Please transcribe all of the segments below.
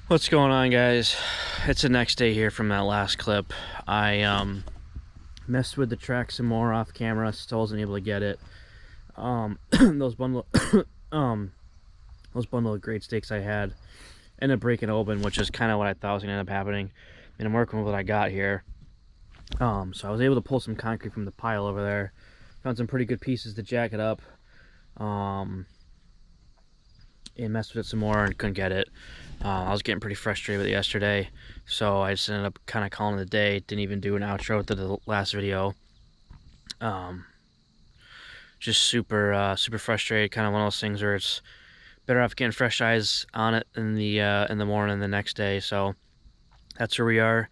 What's going on, guys? It's the next day here from that last clip. I messed with the track some more off camera, still wasn't able to get it. Those bundle those bundle of grade stakes I had ended up breaking open, which is kind of what I thought was gonna end up happening. And I'm working with what I got here. So I was able to pull some concrete from the pile over there. Found some pretty good pieces to jack it up. And messed with it some more and couldn't get it. I was getting pretty frustrated with it yesterday, so I just ended up kind of calling it a day. Didn't even do an outro to the last video. Just super frustrated. Kind of one of those things where it's better off getting fresh eyes on it in the morning the next day. So that's where we are.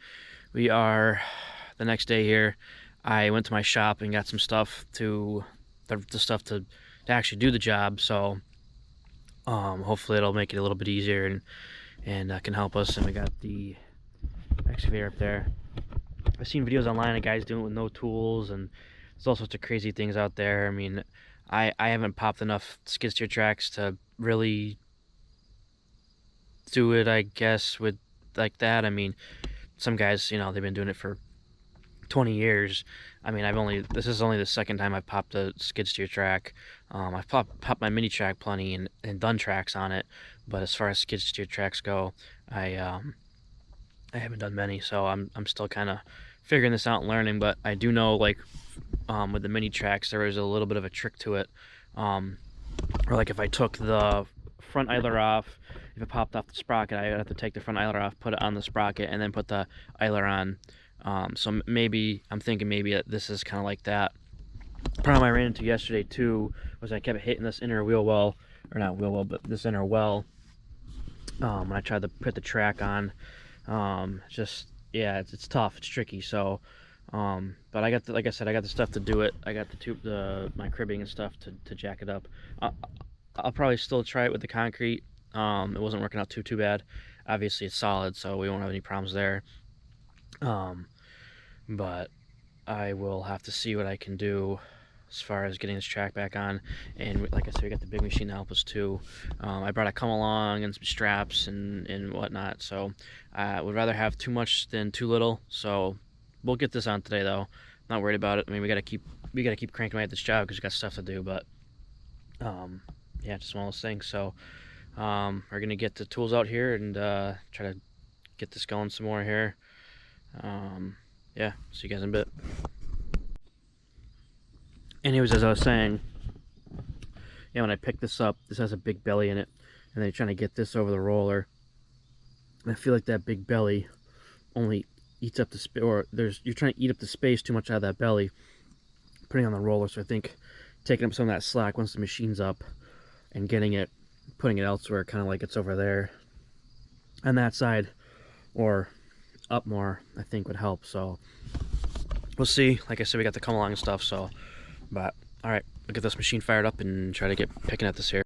We are the next day here. I went to my shop and got some stuff to the stuff to actually do the job. So hopefully it'll make it a little bit easier and can help us. And we got the excavator up there. I've seen videos online of guys doing it with no tools, and there's all sorts of crazy things out there. I mean, I haven't popped enough skid steer tracks to really do it, I guess, with like that. I mean, some guys, you know, they've been doing it for 20 years. I mean, this is only the second time I've popped a skid steer track. I've popped my mini track plenty and done tracks on it, but as far as skid steer tracks go, I haven't done many, so I'm still kind of figuring this out and learning. But I do know, like, with the mini tracks, there is a little bit of a trick to it. Or like if I took the front idler off, if it popped off the sprocket, I would have to take the front idler off, put it on the sprocket, and then put the idler on. So maybe I'm thinking maybe this is kind of like that. The problem I ran into yesterday too was I kept hitting this inner wheel well, or not wheel well, but this inner well when I tried to put the track on. Just, yeah, it's tough, it's tricky. So but I got like I said, I got the stuff to do it. I got my cribbing and stuff to jack it up. I'll probably still try it with the concrete. It wasn't working out too bad. Obviously it's solid, so we won't have any problems there. But I will have to see what I can do as far as getting this track back on. And like I said, we got the big machine to help us too. I brought a come along and some straps and whatnot, so I would rather have too much than too little. So we'll get this on today though. Not worried about it. I mean, we gotta keep cranking away at this job because we got stuff to do. But yeah, just one of those things. So we're gonna get the tools out here and try to get this going some more here. Yeah, see you guys in a bit. Anyways, as I was saying, yeah, when I picked this up, this has a big belly in it, and they're trying to get this over the roller. And I feel like that big belly only eats up the space, or you're trying to eat up the space too much out of that belly, putting it on the roller. So I think taking up some of that slack once the machine's up and putting it elsewhere, kind of like it's over there on that side, or up more, I think would help. So we'll see. Like I said, we got the come along and stuff. So, but all right, we'll get this machine fired up and try to get picking at this here.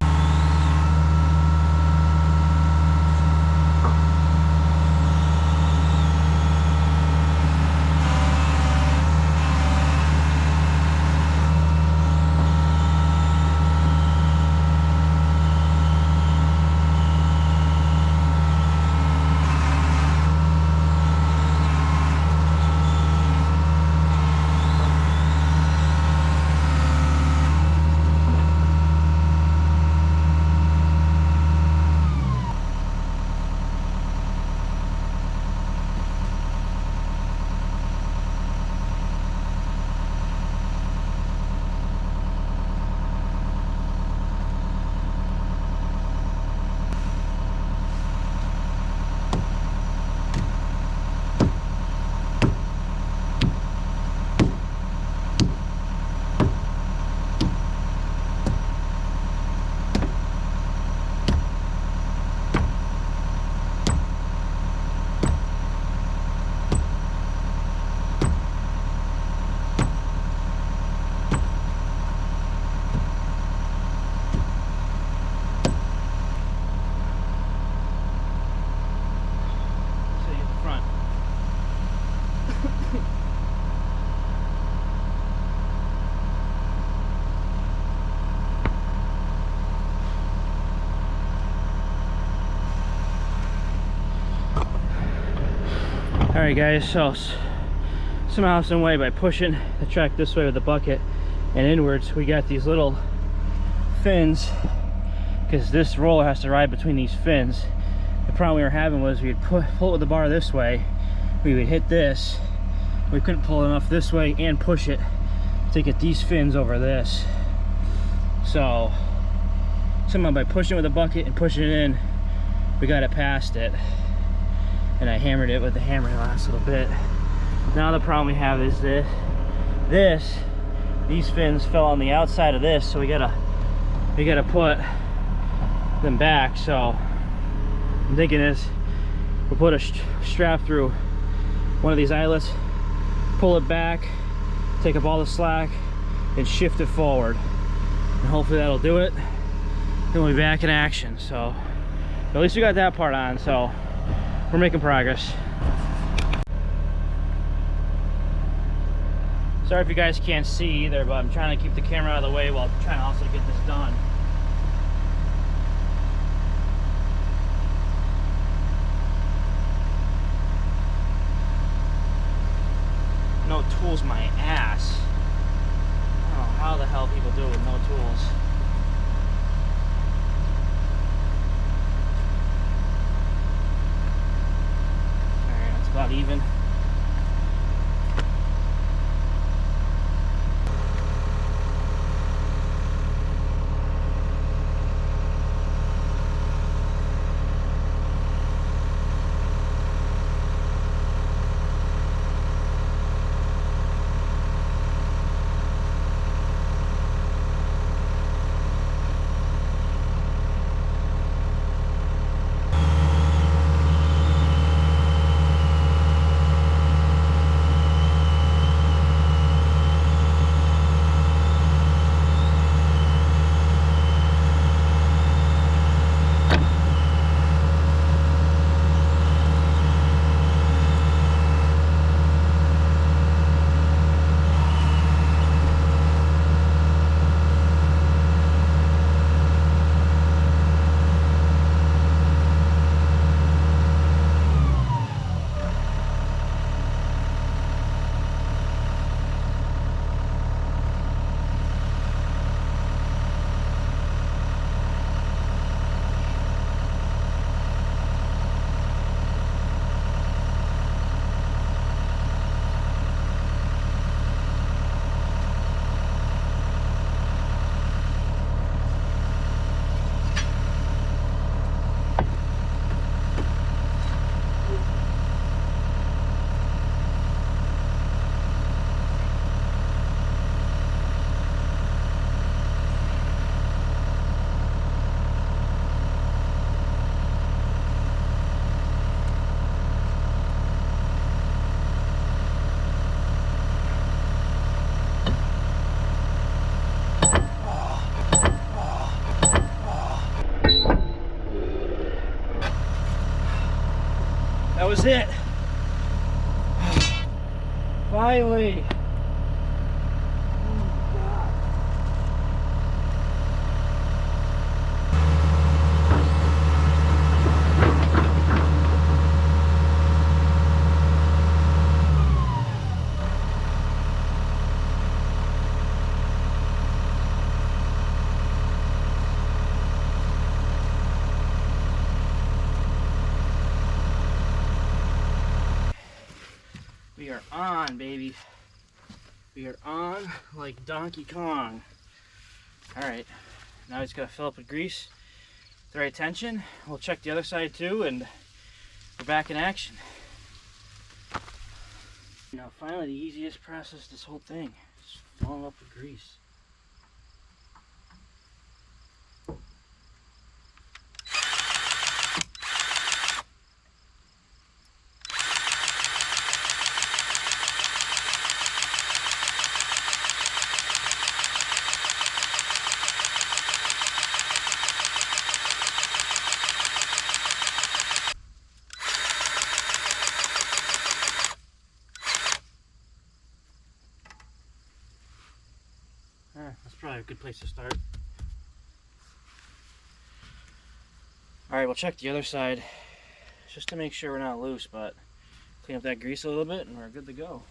Alright guys, so somehow, some way, by pushing the track this way with the bucket and inwards, we got these little fins, because this roller has to ride between these fins. The problem we were having was we'd pull it with the bar this way, we would hit this, we couldn't pull enough this way and push it to get these fins over this. So somehow by pushing it with a bucket and pushing it in, we got it past it, and I hammered it with the hammer the last little bit. Now the problem we have is these fins fell on the outside of this, so we gotta put them back. So I'm thinking is we'll put a strap through one of these eyelets, pull it back, take up all the slack, and shift it forward, and hopefully that'll do it. Then we'll be back in action. So at least we got that part on, so we're making progress. Sorry if you guys can't see either, but I'm trying to keep the camera out of the way while trying to also get this done. No tools, my ass. I don't know how the hell people do it with no tools. Alright, that's about even. That was it. Finally. We are on, baby. We are on like Donkey Kong. Alright, now he's got to fill up with grease, the right tension. We'll check the other side too, and we're back in action. Now finally the easiest process this whole thing is filling up with grease. That's probably a good place to start. Alright, we'll check the other side just to make sure we're not loose, but Clean up that grease a little bit and we're good to go.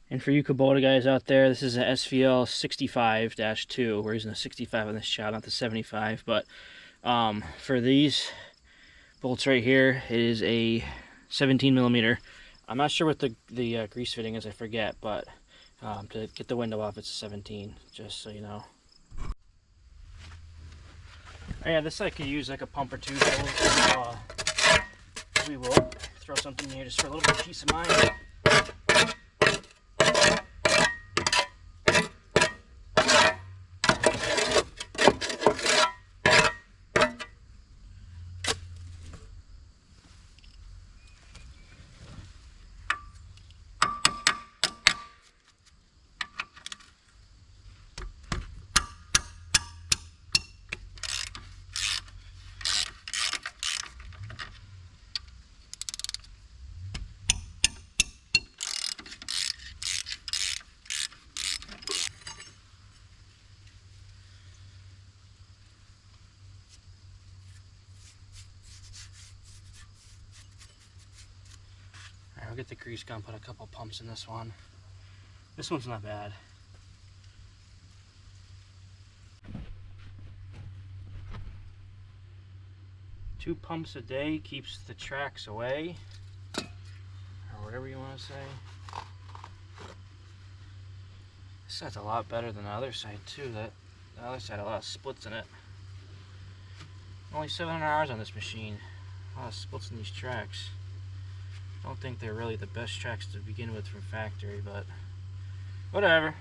And for you Kubota guys out there, this is a SVL 65-2. We're using a 65 on this shot, not the 75. But for these bolts right here, it is a 17 millimeter. I'm not sure what the grease fitting is, I forget, but to get the window off, it's a 17, just so you know. Oh yeah, this I could use like a pump or two, so we will throw something in here just for a little bit of peace of mind. Alright, we'll get the grease gun, put a couple pumps in this one. This one's not bad. Two pumps a day keeps the tracks away, or whatever you want to say. This side's a lot better than the other side too. The other side had a lot of splits in it. Only 700 hours on this machine. A lot of splits in these tracks. I don't think they're really the best tracks to begin with from factory, but whatever.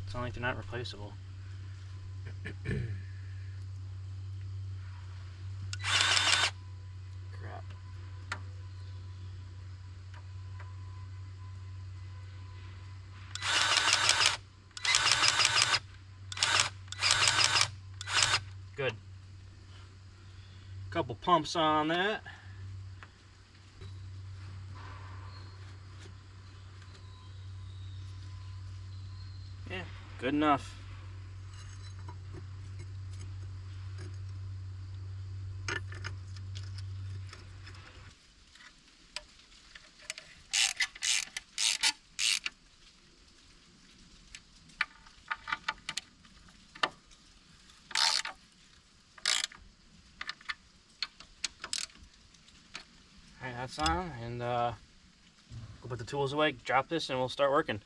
It's not like they're not replaceable. Crap. Good. Couple pumps on that. Yeah, good enough. Alright, that's on, and we'll put the tools away, drop this, and we'll start working.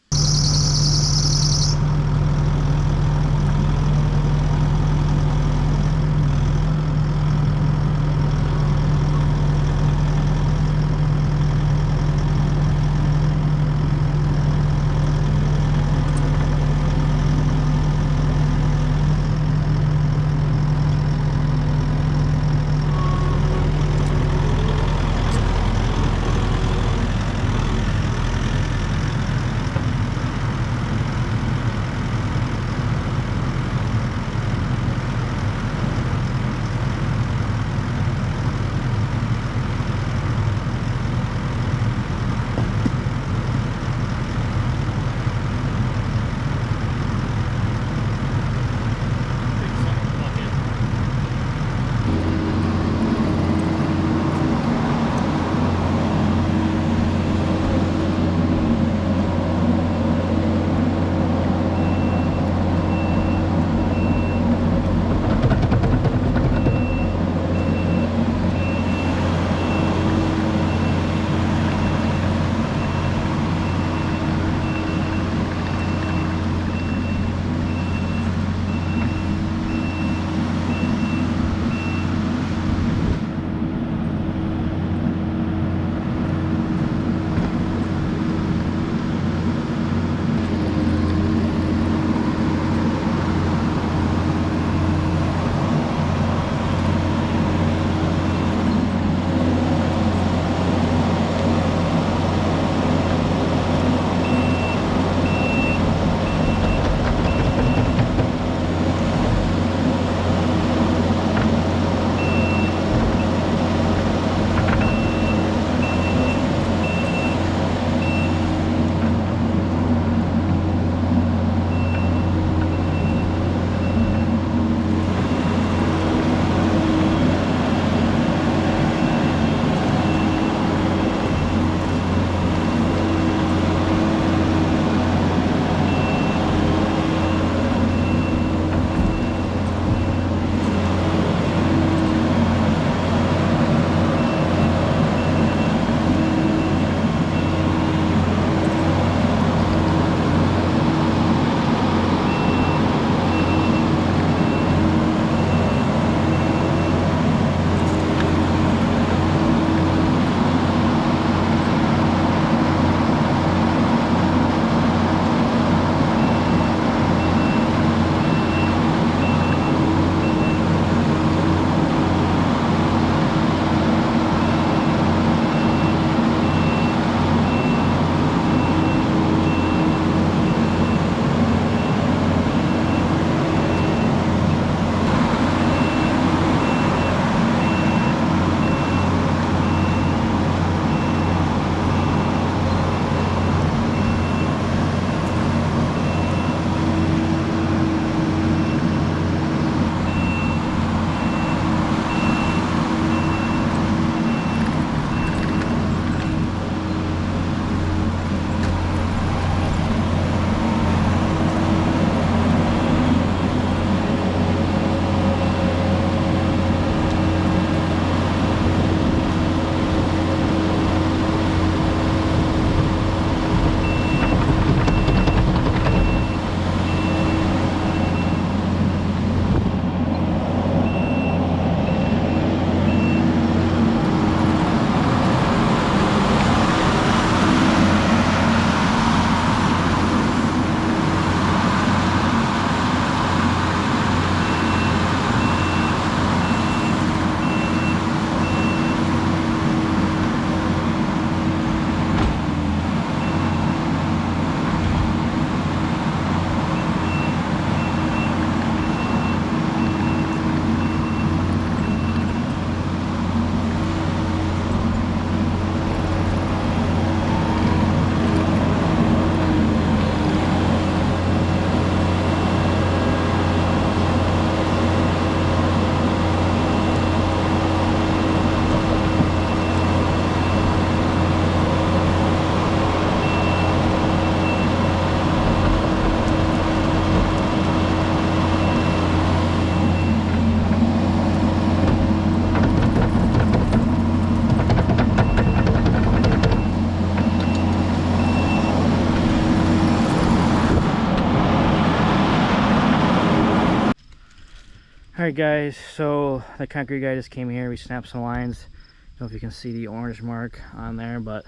Alright guys, so the concrete guy just came here. We snapped some lines. I don't know if you can see the orange mark on there, but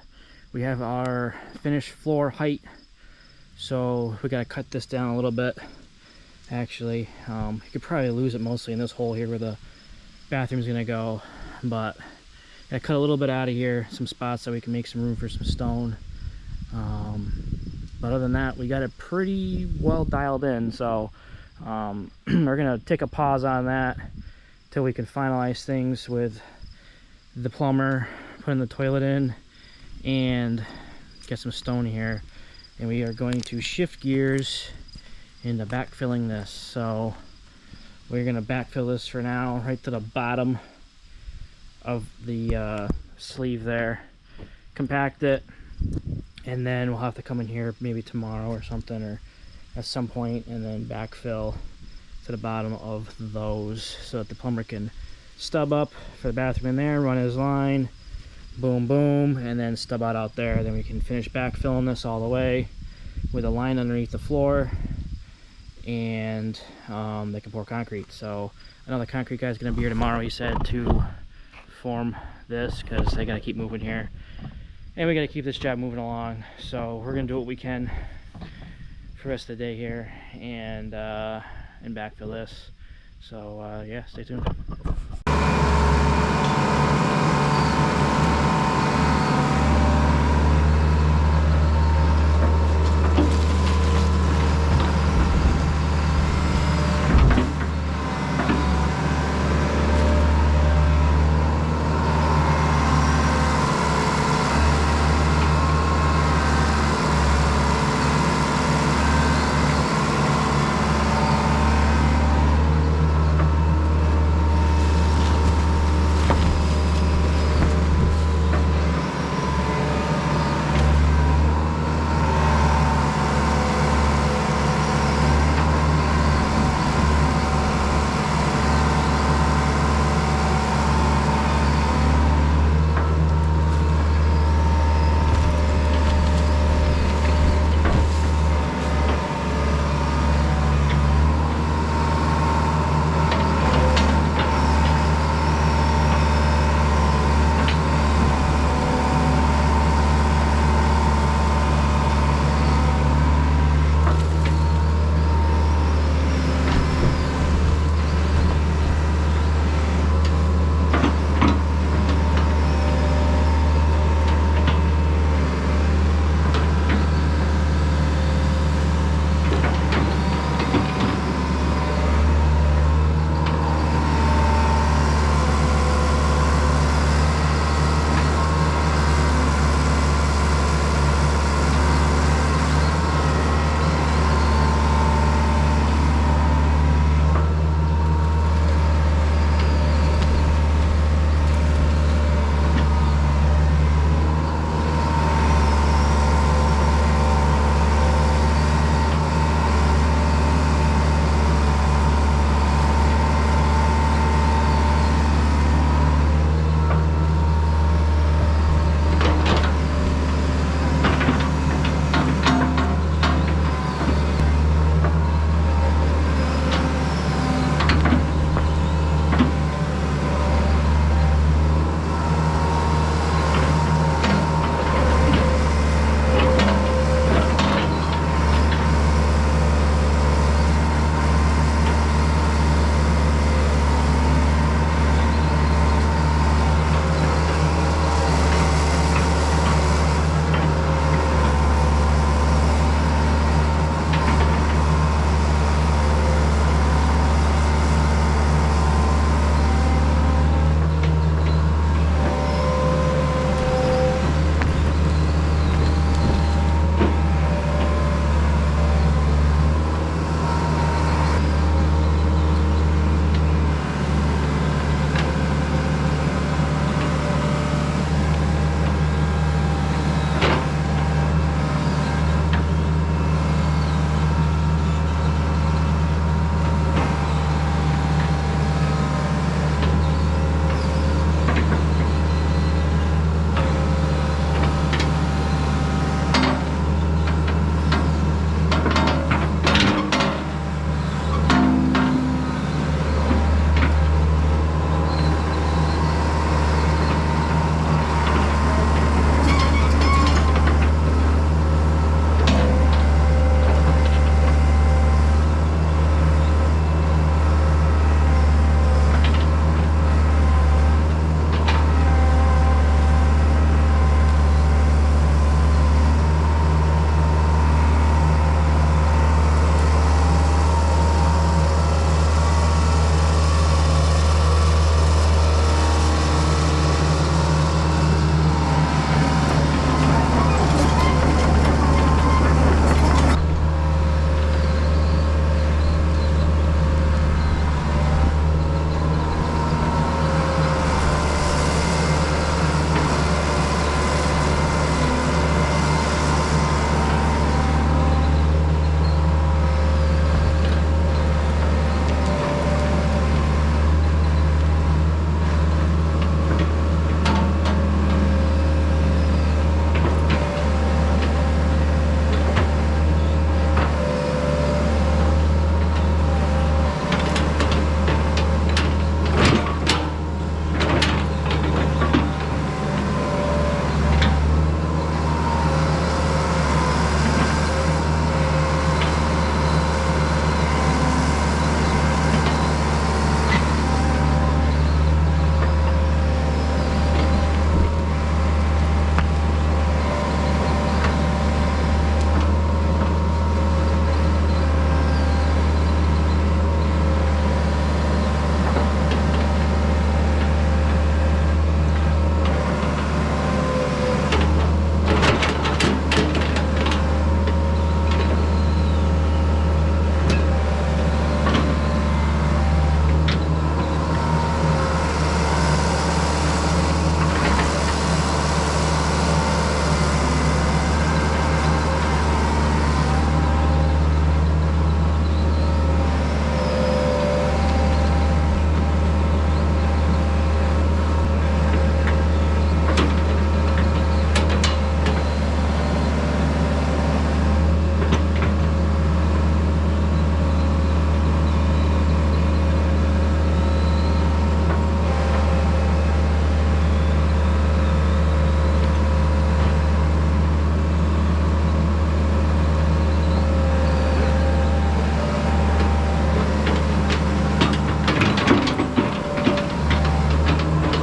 we have our finished floor height. So we gotta cut this down a little bit. Actually, you could probably lose it mostly in this hole here where the bathroom's gonna go, but gotta cut a little bit out of here, some spots so we can make some room for some stone. But other than that, we got it pretty well dialed in. So we're gonna take a pause on that till we can finalize things with the plumber, putting the toilet in, and get some stone here. And we are going to shift gears into backfilling this. So we're gonna backfill this for now, right to the bottom of the sleeve there, compact it, and then we'll have to come in here maybe tomorrow or something, or at some point, and then backfill to the bottom of those so that the plumber can stub up for the bathroom in there, run his line, boom boom, and then stub out there. Then we can finish backfilling this all the way with a line underneath the floor, and they can pour concrete. So I know the concrete guy's gonna be here tomorrow, he said, to form this, because they gotta keep moving here and we gotta keep this job moving along. So we're gonna do what we can for the rest of the day here and backfill this. So yeah, stay tuned.